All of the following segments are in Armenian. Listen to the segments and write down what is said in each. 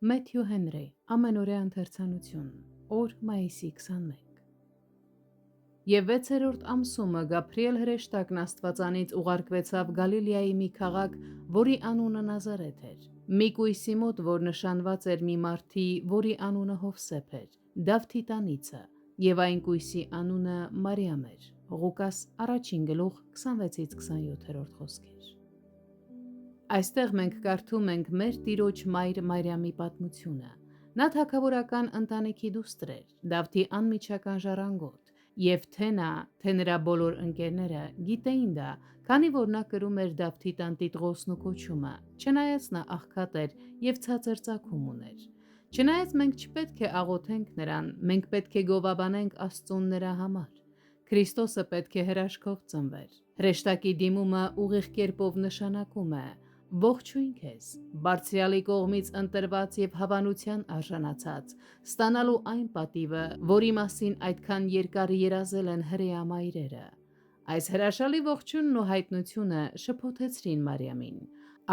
Մեթյու Հենրի, ամենօրյա ընթերցանություն, օր մայիսի 21։ Եվ 6-րդ ամսումը Գաբրիել հրեշտակն Աստվածանից ուղարկվեցավ Գալիլեայի մի քաղաք, որի անունը Նազարեթ էր, մի կույսի մոտ, որ նշանված էր մի մարդի, որի անունը Հովսեփ էր, Դավթի տանիցը, եւ այն կույսի անունը Մարիամ էր։ Ղուկաս 1:26-27 խոսքեր։ Այստեղ մենք կարդում ենք մեր Տիրոջ մայր Մարիամի պատմությունը։ Նա թագավորական ընտանիքի դուստր էր, Դավթի անմիջական ժառանգոտ, եւ թե նա, թե նրա բոլոր ընկերները գիտեին դա, քանի որ նա կրում էր Դավթի տան Տիտղոսն ու կոչումը, չնայած նա աղքատ էր եւ ցածր ծագում ուներ։ Չնայած մենք չպետք է աղոթենք նրան, մենք պետք է գովաբանենք Աստծուն նրա համար։ Քրիստոսը պետք է հրաշքով ծնվեր։ Հրեշտակի դիմումը ուղիղ կերպով նշանակում է. ողջույն քեզ, Բարձրյալի կողմից ընտրված եւ հավանության արժանացած, ստանալու այն պատիվը, որի մասին այդքան երկար երազել են հրեա մայրերը։ Այս հրաշալի ողջունն ու հայտնությունը շփոթեցրին Մարիամին։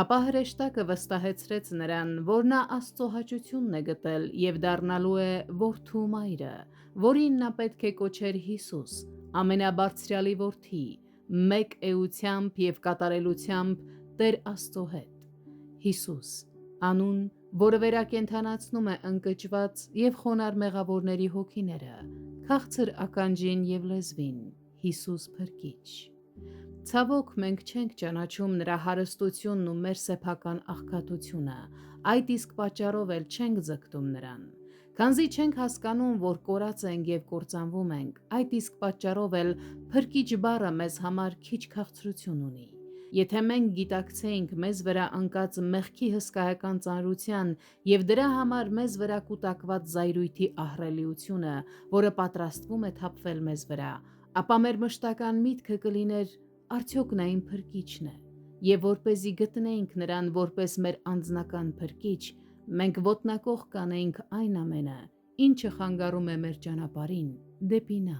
Ապա հրեշտակը վստահեցրեց նրան, որ նա Աստծո հաճությունն է գտել եւ դառնալու է որդու մայրը, որին նա պետք է կոչեր Հիսուս, ամենաբարձրյալի որդի, մեկ էությամբ եւ կատարելությամբ Տեր Աստծո հետ։ Հիսուս, անուն, որը վերակենդանացնում է ընկճված եւ խոնարհ մեղավորների հոգիները, քաղցր ականջին եւ լեզվին, Հիսուս Փրկիչ։ Ցավոք, մենք չենք ճանաչում նրա հարստությունն ու մեր սեփական աղքատությունը, այդ իսկ պատճառով էլ չենք ձգտում նրան։ Քանզի չենք հասկանում, որ կորած ենք եւ կործանվում ենք, այդ իսկ պատճառով էլ Փրկիչ բառը մեզ համար քիչ քաղցրություն ունի։ Եթե մենք գիտակցեինք մեզ վրա ընկած մեղքի հսկայական ծանրության եւ դրա համար մեզ վրա կուտակված զայրույթի ահռելիությունը, որը պատրաստվում է թափվել մեզ վրա, ապա մեր մշտական միտքը կլիներ. արդյոք նա իմ Փրկիչն է, եւ որպեսզի գտնեինք նրան որպես մեր անձնական Փրկիչ, մենք ոտնակոխ կանեինք այն ամենը, ինչը խանգարում է մեր ճանապարհին դեպի նա։